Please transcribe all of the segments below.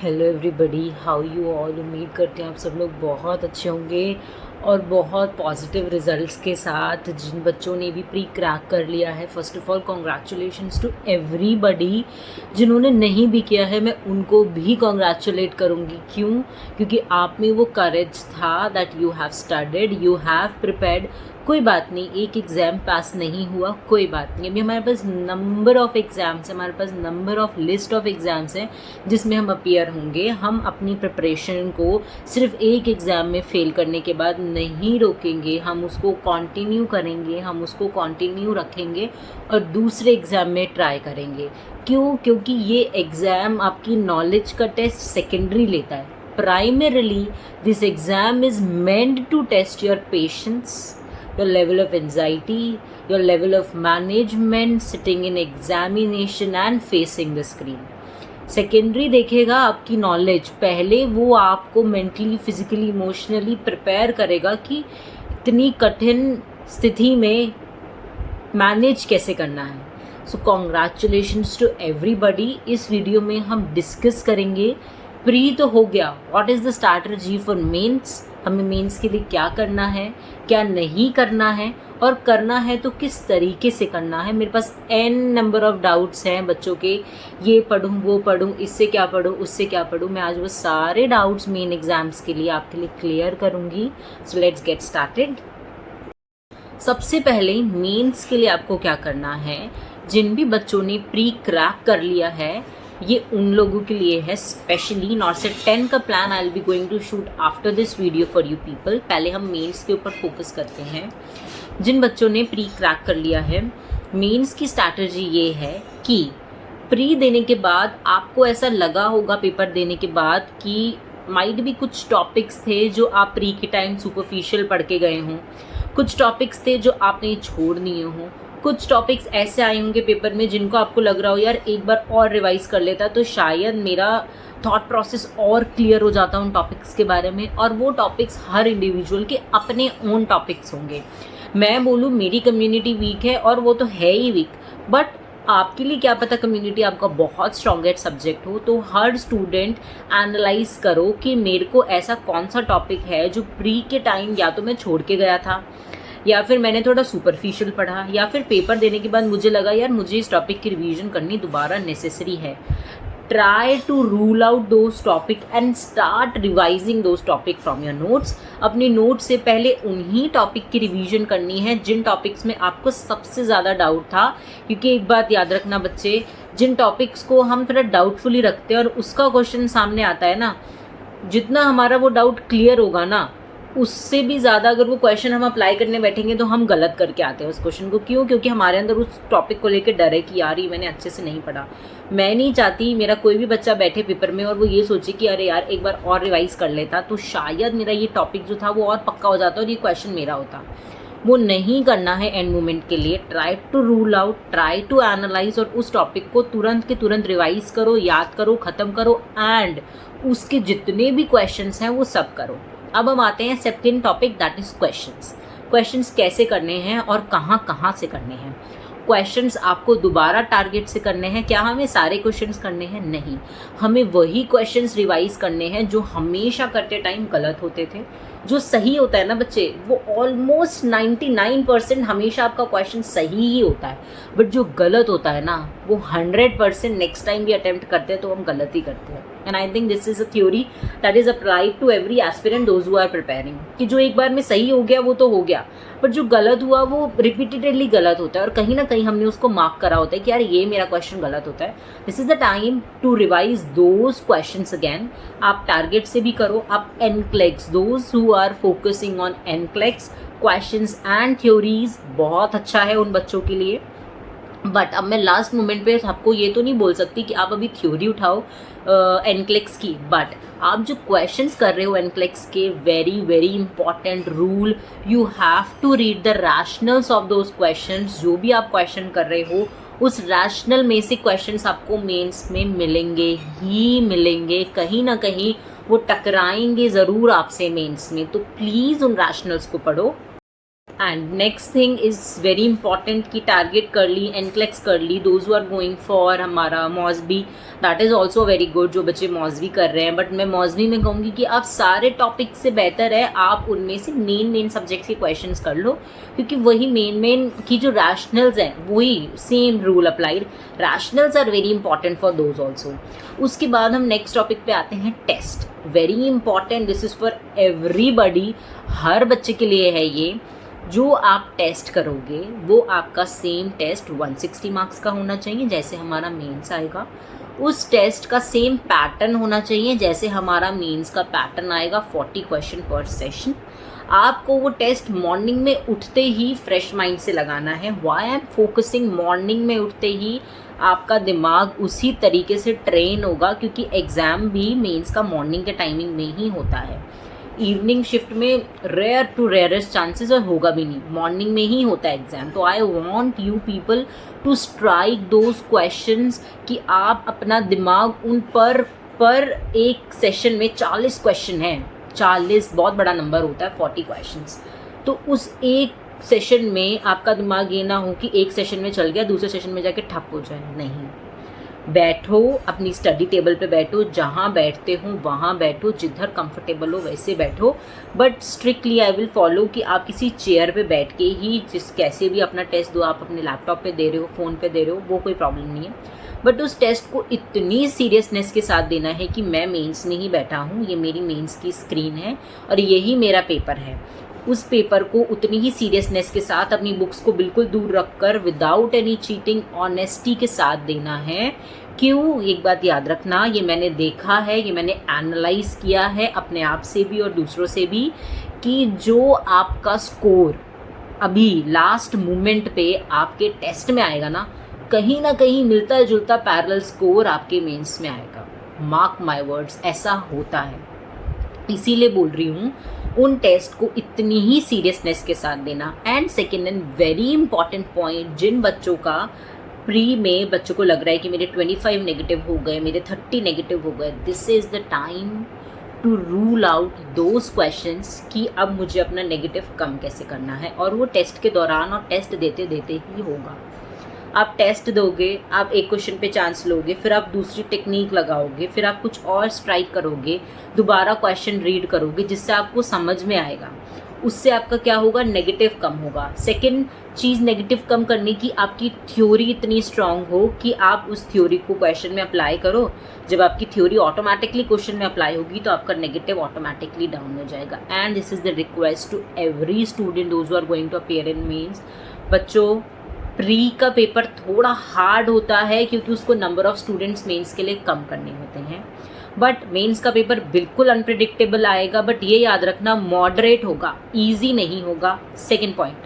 Hello everybody, how you all. उम्मीद करते हैं आप सब लोग बहुत अच्छे होंगे और बहुत पॉजिटिव रिजल्ट्स के साथ। जिन बच्चों ने भी प्री क्रैक कर लिया है, first of all congratulations to everybody. जिन्होंने नहीं भी किया है मैं उनको भी कॉन्ग्रेचुलेट करूँगी। क्यों? क्योंकि आप में वो करेज था that you have studied, you have prepared. कोई बात नहीं, एक एग्ज़ाम पास नहीं हुआ, कोई बात नहीं। अभी हमारे पास नंबर ऑफ़ एग्ज़ाम्स है, हमारे पास number of list of exams हैं जिसमें हम अपीयर होंगे। हम अपनी प्रिपरेशन को सिर्फ एक एग्ज़ाम में फ़ेल करने के बाद नहीं रोकेंगे, हम उसको कंटिन्यू करेंगे, हम उसको कंटिन्यू रखेंगे और दूसरे एग्ज़ाम में ट्राई करेंगे। क्यों? क्योंकि ये एग्ज़ाम आपकी नॉलेज का टेस्ट सेकेंडरी लेता है। Primarily this exam is meant to test your patience, your level of anxiety, your level of management, sitting in examination and facing the screen. Secondary देखेगा आपकी नॉलेज, पहले वो आपको मेंटली, फिजिकली, इमोशनली प्रिपेयर करेगा कि इतनी कठिन स्थिति में मैनेज कैसे करना है। So congratulations to everybody. इस वीडियो में हम डिस्कस करेंगे प्री तो हो गया, what is the strategy for mains. हमें मेंस के लिए क्या करना है, क्या नहीं करना है, और करना है तो किस तरीके से करना है। मेरे पास n नंबर ऑफ़ डाउट्स हैं बच्चों के, ये पढ़ूँ वो पढ़ूँ, इससे क्या पढ़ूँ उससे क्या पढ़ूँ। मैं आज वो सारे डाउट्स मेन एग्ज़ाम्स के लिए आपके लिए क्लियर करूँगी। So let's get started. सबसे पहले मेंस के लिए आपको क्या करना है, जिन भी बच्चों ने प्री क्रैक कर लिया है ये उन लोगों के लिए है स्पेशली। नॉर्सेट 10 का plan I will be going to shoot after this video for you people. पहले हम मेंस के ऊपर फोकस करते हैं। जिन बच्चों ने प्री क्रैक कर लिया है, मेंस की स्ट्रैटेजी ये है कि प्री देने के बाद आपको ऐसा लगा होगा पेपर देने के बाद कि माइट भी कुछ टॉपिक्स थे जो आप प्री के टाइम सुपरफिशियल पढ़ के गए हों, कुछ टॉपिक्स थे जो आपने छोड़ दिए हों, कुछ टॉपिक्स ऐसे आए होंगे पेपर में जिनको आपको लग रहा हो यार एक बार और रिवाइज कर लेता तो शायद मेरा थॉट प्रोसेस और क्लियर हो जाता उन टॉपिक्स के बारे में। और वो टॉपिक्स हर इंडिविजुअल के अपने ओन टॉपिक्स होंगे। मैं बोलूँ मेरी कम्युनिटी वीक है और वो तो है ही वीक, बट आपके लिए क्या पता कम्युनिटी आपका बहुत स्ट्रॉन्गेस्ट सब्जेक्ट हो। तो हर स्टूडेंट एनालाइज करो कि मेरे को ऐसा कौन सा टॉपिक है जो प्री के टाइम या तो मैं छोड़ के गया था, या फिर मैंने थोड़ा सुपरफिशियल पढ़ा, या फिर पेपर देने के बाद मुझे लगा यार मुझे इस टॉपिक की रिवीजन करनी दोबारा नेसेसरी है। Try to rule out those topic and start revising those topic from your notes. अपनी नोट्स से पहले उन्हीं टॉपिक की रिवीजन करनी है जिन टॉपिक्स में आपको सबसे ज़्यादा डाउट था। क्योंकि एक बात याद रखना बच्चे, जिन टॉपिक्स को हम थोड़ा डाउटफुली रखते हैं और उसका क्वेश्चन सामने आता है ना, जितना हमारा वो डाउट क्लियर होगा ना, उससे भी ज़्यादा अगर वो क्वेश्चन हम अप्लाई करने बैठेंगे तो हम गलत करके आते हैं उस क्वेश्चन को। क्यों? क्योंकि हमारे अंदर उस टॉपिक को लेकर डर है कि यार ये मैंने अच्छे से नहीं पढ़ा। मैं नहीं चाहती मेरा कोई भी बच्चा बैठे पेपर में और वो ये सोचे कि अरे यार एक बार और रिवाइज कर लेता तो शायद मेरा ये टॉपिक जो था वो और पक्का हो जाता और ये क्वेश्चन मेरा होता। वो नहीं करना है एंड मोमेंट के लिए। Try to rule out, try to analyse और उस टॉपिक को तुरंत के तुरंत रिवाइज करो, याद करो, ख़त्म करो एंड उसके जितने भी क्वेश्चंस हैं वो सब करो। अब हम आते हैं second topic, that is questions. Questions कैसे करने हैं और कहाँ कहाँ से करने हैं। क्वेश्चंस आपको दोबारा टारगेट से करने हैं। क्या हमें सारे क्वेश्चंस करने हैं? नहीं, हमें वही क्वेश्चंस रिवाइज करने हैं जो हमेशा करते टाइम गलत होते थे। जो सही होता है ना बच्चे, वो ऑलमोस्ट 99% हमेशा आपका क्वेश्चन सही ही होता है, बट जो गलत होता है ना वो 100% नेक्स्ट टाइम भी अटेम्प्ट करते हैं तो हम गलत ही करते हैं। And I think this is a theory that is applied to every aspirant those who are preparing, कि जो एक बार में सही हो गया वो तो हो गया, बट जो गलत हुआ वो रिपीटेडली गलत होता है और कहीं ना कहीं हमने उसको मार्क करा होता है कि यार ये मेरा क्वेश्चन गलत होता है। This is the time to revise those questions again. आप टारगेट से भी करो, आप NCLEX, those who are focusing on NCLEX questions and theories, बहुत अच्छा है उन बच्चों के लिए। बट अब मैं लास्ट मोमेंट पे आपको ये तो नहीं बोल सकती कि आप अभी थ्योरी उठाओ एनक्लेक्स की, बट आप जो क्वेश्चंस कर रहे हो एनक्लेक्स के, very very important rule, you have to read the rationales of those questions. जो भी आप क्वेश्चन कर रहे हो उस रैशनल में से क्वेश्चंस आपको मेंस में मिलेंगे ही मिलेंगे, कहीं ना कहीं वो टकराएंगे ज़रूर आपसे मेंस में। तो प्लीज़ उन रैशनल्स को पढ़ो। And next thing is very important कि टारगेट कर ली, एनक्लेक्स कर ली, दोज आर गोइंग फॉर हमारा Mosby, that is also very good जो बच्चे मॉसबी कर रहे हैं। बट मैं मॉसबी में कहूँगी कि आप सारे टॉपिक से बेहतर है आप उनमें से मेन सब्जेक्ट्स के क्वेश्चंस कर लो, क्योंकि वही मेन की जो रैशनल्स हैं वही same rule applied, rationales are very important for those also. उसके बाद हम नेक्स्ट टॉपिक पे आते हैं test, very important, this is for everybody, हर बच्चे के लिए है ये। जो आप टेस्ट करोगे वो आपका सेम टेस्ट 160 मार्क्स का होना चाहिए जैसे हमारा मेंस आएगा, उस टेस्ट का सेम पैटर्न होना चाहिए जैसे हमारा मेंस का पैटर्न आएगा, 40 क्वेश्चन पर सेशन। आपको वो टेस्ट मॉर्निंग में उठते ही फ्रेश माइंड से लगाना है। Why I am focusing morning में उठते ही, आपका दिमाग उसी तरीके से ट्रेन होगा क्योंकि एग्ज़ाम भी मेंस का मॉर्निंग के टाइमिंग में ही होता है। इवनिंग शिफ्ट में रेयर टू रेयरेस्ट चांसेस और होगा भी नहीं, मॉर्निंग में ही होता है एग्जाम। तो I want you people to strike those questions कि आप अपना दिमाग उन पर एक सेशन में 40 क्वेश्चन हैं, 40 बहुत बड़ा नंबर होता है, 40 क्वेश्चंस, तो उस एक सेशन में आपका दिमाग ये ना हो कि एक सेशन में चल गया दूसरे सेशन में जाके ठप हो जाए, नहीं। बैठो, अपनी स्टडी टेबल पे बैठो, जहाँ बैठते हो वहाँ बैठो, जिधर कंफर्टेबल हो वैसे बैठो, but strictly I will follow कि आप किसी चेयर पे बैठ के ही कैसे भी अपना टेस्ट दो, आप अपने लैपटॉप पे दे रहे हो, फ़ोन पे दे रहे हो, वो कोई प्रॉब्लम नहीं है, बट उस टेस्ट को इतनी सीरियसनेस के साथ देना है कि मैं मेंस में ही बैठा हूँ, ये मेरी मेंस की स्क्रीन है और यही मेरा पेपर है। उस पेपर को उतनी ही सीरियसनेस के साथ अपनी बुक्स को बिल्कुल दूर रखकर विदाउट एनी चीटिंग ऑनेस्टी के साथ देना है। क्यों, एक बात याद रखना, ये मैंने देखा है, ये मैंने एनालाइज किया है अपने आप से भी और दूसरों से भी, कि जो आपका स्कोर अभी लास्ट मोमेंट पे आपके टेस्ट में आएगा ना कहीं मिलता जुलता पैरेलल स्कोर आपके मेंस में आएगा। मार्क माय वर्ड्स, ऐसा होता है। इसीलिए बोल रही हूँ उन टेस्ट को इतनी ही सीरियसनेस के साथ देना। And second and very important point, जिन बच्चों का प्री में बच्चों को लग रहा है कि मेरे 25 नेगेटिव हो गए, मेरे 30 नेगेटिव हो गए, this is the time to rule out those questions कि अब मुझे अपना नेगेटिव कम कैसे करना है, और वो टेस्ट के दौरान और टेस्ट देते देते ही होगा। आप टेस्ट दोगे, आप एक क्वेश्चन पे चांस लोगे, फिर आप दूसरी टेक्निक लगाओगे, फिर आप कुछ और स्ट्राइक करोगे, दोबारा क्वेश्चन रीड करोगे जिससे आपको समझ में आएगा, उससे आपका क्या होगा, नेगेटिव कम होगा। सेकंड चीज़ नेगेटिव कम करने की, आपकी थ्योरी इतनी स्ट्रांग हो कि आप उस थ्योरी को क्वेश्चन में अप्लाई करो। जब आपकी थ्योरी ऑटोमेटिकली क्वेश्चन में अप्लाई होगी तो आपका नेगेटिव ऑटोमेटिकली डाउन हो जाएगा। And this is the request to every student those who are going to appear in mains. बच्चों, प्री का पेपर थोड़ा हार्ड होता है क्योंकि उसको नंबर ऑफ स्टूडेंट्स मेंस के लिए कम करने होते हैं, बट मेंस का पेपर बिल्कुल अनप्रिडिक्टेबल आएगा, बट ये याद रखना मॉडरेट होगा, इजी नहीं होगा। सेकंड पॉइंट,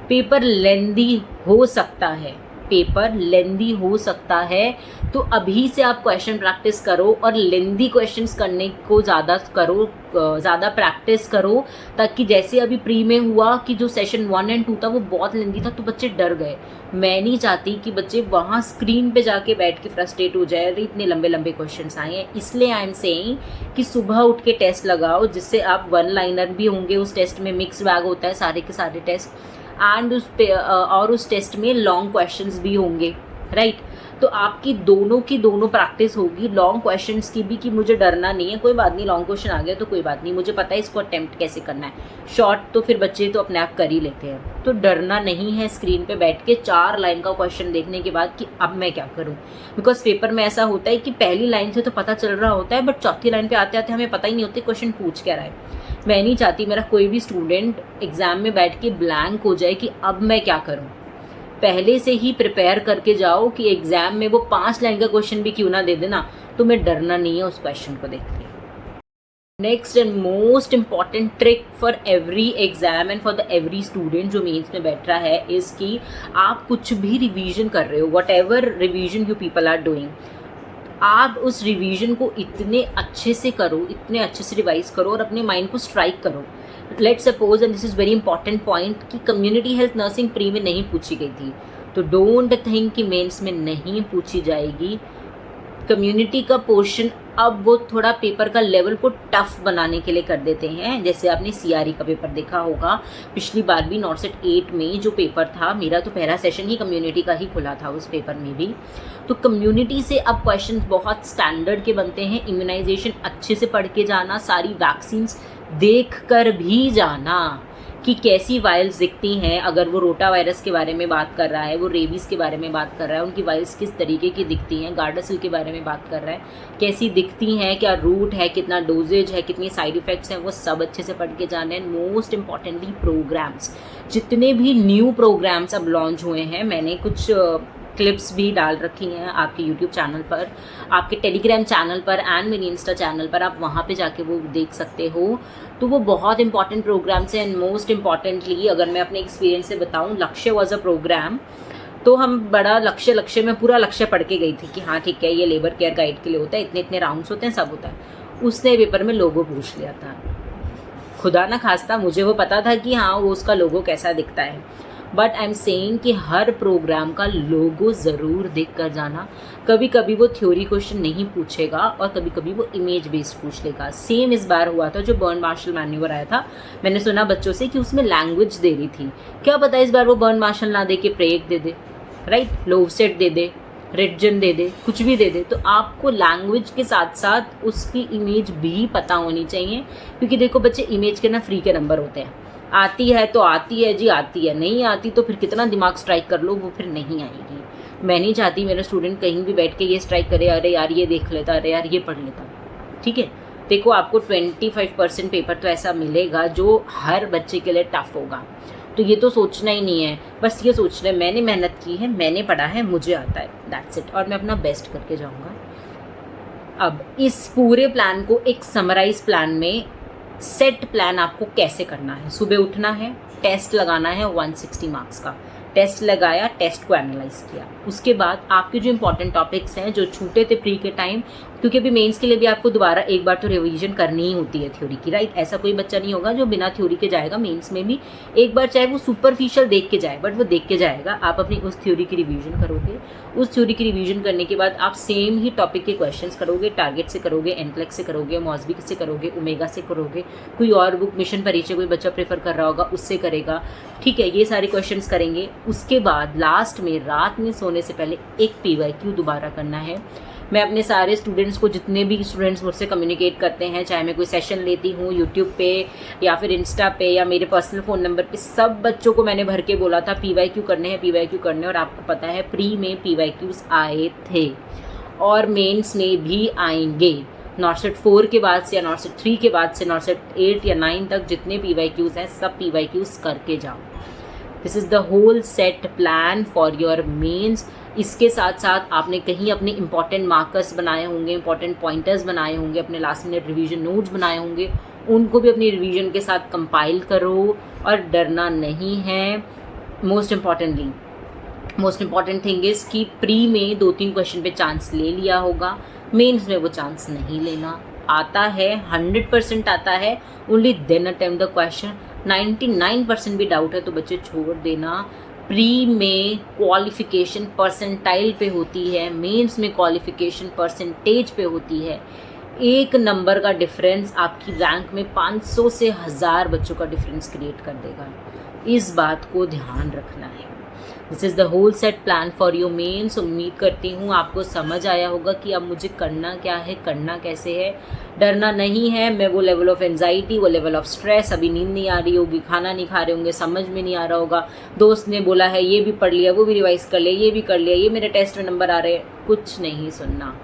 पेपर लेंदी हो सकता है, पेपर लेंदी हो सकता है, तो अभी से आप क्वेश्चन प्रैक्टिस करो और लेंदी क्वेश्चंस करने को ज़्यादा करो, ज़्यादा प्रैक्टिस करो, ताकि जैसे अभी प्री में हुआ कि जो सेशन 1 और 2 था वो बहुत लेंदी था तो बच्चे डर गए। मैं नहीं चाहती कि बच्चे वहाँ स्क्रीन पे जाके बैठ के फ्रस्ट्रेट हो जाए, इतने लंबे लंबे क्वेश्चंस आए हैं। इसलिए आई एम सेइंग कि सुबह उठ के टेस्ट लगाओ, जिससे आप 1 लाइनर भी होंगे उस टेस्ट में, मिक्स बैग होता है सारे के सारे टेस्ट, एंड उस टेस्ट में लॉन्ग क्वेश्चंस भी होंगे, राइट। तो आपकी दोनों की दोनों प्रैक्टिस होगी, लॉन्ग क्वेश्चंस की भी, कि मुझे डरना नहीं है, कोई बात नहीं, लॉन्ग क्वेश्चन आ गया तो कोई बात नहीं, मुझे पता है इसको अटेम्प्ट कैसे करना है। शॉर्ट तो फिर बच्चे तो अपने आप कर ही लेते हैं, तो डरना नहीं है स्क्रीन पे बैठ के 4 लाइन का क्वेश्चन देखने के बाद कि अब मैं क्या करूँ। बिकॉज पेपर में ऐसा होता है कि पहली लाइन से तो पता चल रहा होता है, बट चौथी लाइन पे आते आते हमें पता ही नहीं होता क्वेश्चन पूछ क्या रहा है। मैं नहीं चाहती मेरा कोई भी स्टूडेंट एग्जाम में बैठ के ब्लैंक हो जाए कि अब मैं क्या करूँ। पहले से ही प्रिपेयर करके जाओ कि एग्जाम में वो 5 लाइन का क्वेश्चन भी क्यों ना दे देना, तो मैं डरना नहीं है उस क्वेश्चन को देख के। Next and most important trick for every exam and for the every student जो मेंस में बैठ रहा है, इज़ कि आप कुछ भी रिवीजन कर रहे हो, whatever revision you people are doing, आप उस रिवीजन को इतने अच्छे से करो, इतने अच्छे से रिवाइज करो और अपने माइंड को स्ट्राइक करो। Let suppose, and this is very important point, कि कम्युनिटी हेल्थ नर्सिंग प्री में नहीं पूछी गई थी, तो डोंट थिंक कि मेंस में नहीं पूछी जाएगी। कम्युनिटी का पोर्शन अब वो थोड़ा पेपर का लेवल को टफ बनाने के लिए कर देते हैं। जैसे आपने सीआरई का पेपर देखा होगा, पिछली बार भी नॉर्सेट 8 में जो पेपर था, मेरा तो पहला सेशन ही कम्युनिटी का ही खुला था उस पेपर में भी। तो कम्युनिटी से अब क्वेश्चन बहुत स्टैंडर्ड के बनते हैं। इम्यूनाइजेशन अच्छे से पढ़ के जाना, सारी वैक्सीन्स देख कर भी जाना कि कैसी वायल्स दिखती हैं। अगर वो रोटा वायरस के बारे में बात कर रहा है, वो रेबीज़ के बारे में बात कर रहा है, उनकी वायल्स किस तरीके की दिखती हैं, गार्डासिल के बारे में बात कर रहा है, कैसी दिखती हैं, क्या रूट है, कितना डोजेज है, कितनी साइड इफ़ेक्ट्स हैं, वो सब अच्छे से पढ़ के जाना है। मोस्ट इंपॉर्टेंटली प्रोग्राम्स, जितने भी न्यू प्रोग्राम्स अब लॉन्च हुए हैं, मैंने कुछ क्लिप्स भी डाल रखी हैं आपके यूट्यूब चैनल पर, आपके टेलीग्राम चैनल पर एंड मेरी इंस्टा चैनल पर, आप वहाँ पे जाके वो देख सकते हो। तो वो बहुत इंपॉर्टेंट प्रोग्राम्स हैं। एंड मोस्ट इम्पॉर्टेंटली अगर मैं अपने एक्सपीरियंस से बताऊँ, लक्ष्य वॉज अ प्रोग्राम। तो हम बड़ा लक्ष्य में पूरा लक्ष्य पढ़ के गई थी कि हाँ ठीक है, ये लेबर केयर गाइड के लिए होता है, इतने इतने राउंड्स होते हैं, सब होता है। उसने पेपर में लोगो पूछ लिया था। खुदा ना खास्ता मुझे वो पता था कि हाँ वो उसका लोगो कैसा दिखता है, बट आई एम सेइंग कि हर प्रोग्राम का लोगो ज़रूर देख कर जाना। कभी कभी वो थ्योरी क्वेश्चन नहीं पूछेगा और कभी कभी वो इमेज बेस्ड पूछ लेगा। सेम इस बार हुआ था जो बर्न मार्शल मैन्यूवर आया था। मैंने सुना बच्चों से कि उसमें लैंग्वेज दे रही थी, क्या पता इस बार वो बर्न मार्शल ना दे के प्रेग दे दे, राइट, लोवसेट दे दे, रेडजन दे दे, कुछ भी दे दे। तो आपको लैंग्वेज के साथ साथ उसकी इमेज भी पता होनी चाहिए, क्योंकि देखो बच्चे इमेज के ना फ्री के नंबर होते हैं। आती है तो आती है जी, आती है, नहीं आती तो फिर कितना दिमाग स्ट्राइक कर लो वो फिर नहीं आएगी। मैं नहीं चाहती मेरा स्टूडेंट कहीं भी बैठ के ये स्ट्राइक करे, अरे यार ये देख लेता, अरे यार ये पढ़ लेता। ठीक है, देखो आपको 25% पेपर तो ऐसा मिलेगा जो हर बच्चे के लिए टफ होगा। तो ये तो सोचना ही नहीं है, बस ये सोचना है मैंने मेहनत की है, मैंने पढ़ा है, मुझे आता है, दैट्स इट, और मैं अपना बेस्ट करके जाऊँगा। अब इस पूरे प्लान को एक समराइज प्लान में सेट प्लान आपको कैसे करना है। सुबह उठना है, टेस्ट लगाना है 160 मार्क्स का, टेस्ट लगाया, टेस्ट को एनालाइज किया। उसके बाद आपके जो इंपॉर्टेंट टॉपिक्स हैं जो छूटे थे प्री के टाइम, क्योंकि अभी मेंस के लिए भी आपको दोबारा एक बार तो रिवीजन करनी ही होती है थ्योरी की, राइट। ऐसा कोई बच्चा नहीं होगा जो बिना थ्योरी के जाएगा मेंस में भी। एक बार चाहे वो सुपरफिशियल देख के जाए, बट वो देख के जाएगा। आप अपनी उस थ्योरी की रिवीजन करोगे, उस थ्योरी की रिवीजन करने के बाद आप सेम ही टॉपिक के क्वेश्चंस करोगे, टारगेट से करोगे, एनप्लेक्स से करोगे, मॉस्बी से करोगे, ओमेगा से करोगे, कोई और बुक मिशन परिचय कोई बच्चा प्रेफर कर रहा होगा उससे करेगा। ठीक है, ये सारे क्वेश्चंस करेंगे। उसके बाद लास्ट में रात में सोने से पहले एक PYQ दोबारा करना है। मैं अपने सारे स्टूडेंट्स को, जितने भी स्टूडेंट्स मुझसे कम्युनिकेट करते हैं, चाहे मैं कोई सेशन लेती हूँ यूट्यूब पे या फिर इंस्टा पे या मेरे पर्सनल फ़ोन नंबर पे, सब बच्चों को मैंने भर के बोला था PYQ करने हैं, PYQ करने हैं। और आपको पता है प्री में PYQs आए थे और मेंस में भी आएंगे। नॉर्सेट 4 के बाद से या नॉर्सेट 3 के बाद से नॉर्सेट 8 या 9 तक जितने PYQs हैं सब PYQs करके जाओ। This is the whole set plan for your mains. इसके साथ साथ आपने कहीं अपने इंपॉर्टेंट मार्कर्स बनाए होंगे, इंपॉर्टेंट पॉइंटर्स बनाए होंगे, अपने लास्ट मिनट रिवीजन नोट्स बनाए होंगे, उनको भी अपनी रिवीजन के साथ कंपाइल करो और डरना नहीं है। मोस्ट इम्पॉर्टेंट थिंग इज़ कि प्री में 2-3 क्वेश्चन पे चांस ले लिया होगा, मेंस में वो चांस नहीं लेना। आता है 100% आता है, only then attempt the question. 99% भी डाउट है तो बच्चे छोड़ देना। प्री में क्वालिफिकेशन परसेंटाइल पे होती है, मेंस में क्वालिफिकेशन परसेंटेज पे होती है। एक नंबर का डिफरेंस आपकी रैंक में 500 से 1000 बच्चों का डिफरेंस क्रिएट कर देगा। इस बात को ध्यान रखना है। This is the whole set plan for your mains. उम्मीद करती हूँ आपको समझ आया होगा कि अब मुझे करना क्या है, करना कैसे है। डरना नहीं है। मैं वो लेवल ऑफ एंजाइटी, वो लेवल ऑफ स्ट्रेस, अभी नींद नहीं आ रही होगी, खाना नहीं खा रहे होंगे, समझ में नहीं आ रहा होगा, दोस्त ने बोला है ये भी पढ़ लिया, वो भी रिवाइज कर लिया, ये भी कर लिया, ये मेरे टेस्ट में नंबर आ रहे हैं, कुछ नहीं सुनना,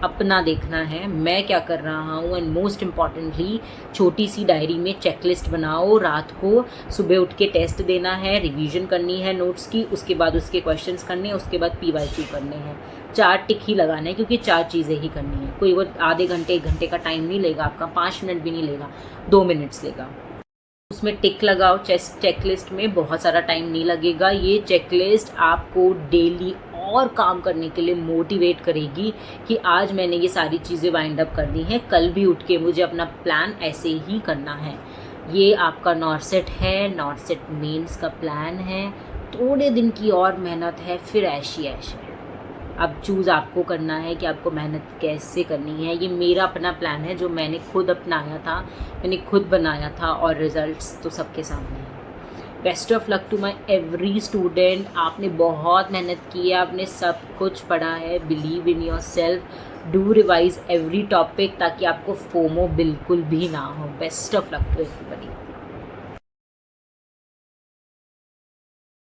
अपना देखना है मैं क्या कर रहा हूँ। एंड मोस्ट इम्पॉर्टेंटली छोटी सी डायरी में चेकलिस्ट बनाओ। रात को सुबह उठ के टेस्ट देना है, रिवीजन करनी है नोट्स की, उसके बाद उसके क्वेश्चंस करने हैं, उसके बाद PYQ करने हैं। 4 टिक ही लगाना है क्योंकि 4 चीज़ें ही करनी है। कोई वो आधे घंटे 1 घंटे का टाइम नहीं लेगा आपका, 5 मिनट भी नहीं लेगा, 2 मिनट्स लेगा। उसमें टिक लगाओ। चेकलिस्ट में बहुत सारा टाइम नहीं लगेगा। ये चेकलिस्ट आपको डेली और काम करने के लिए मोटिवेट करेगी कि आज मैंने ये सारी चीज़ें वाइंड अप कर दी हैं, कल भी उठ के मुझे अपना प्लान ऐसे ही करना है। ये आपका नॉर्सेट है, नॉर्सेट मेंस का प्लान है। थोड़े दिन की और मेहनत है, फिर ऐश ही ऐश है। अब चूज़ आपको करना है कि आपको मेहनत कैसे करनी है। ये मेरा अपना प्लान है जो मैंने खुद अपनाया था, मैंने खुद बनाया था और रिज़ल्ट्स तो सबके सामने हैं। Best of luck to my every student. आपने बहुत मेहनत की है, आपने सब कुछ पढ़ा है। Believe in yourself, do revise every topic ताकि आपको फोमो बिल्कुल भी ना हो। Best of luck to everybody.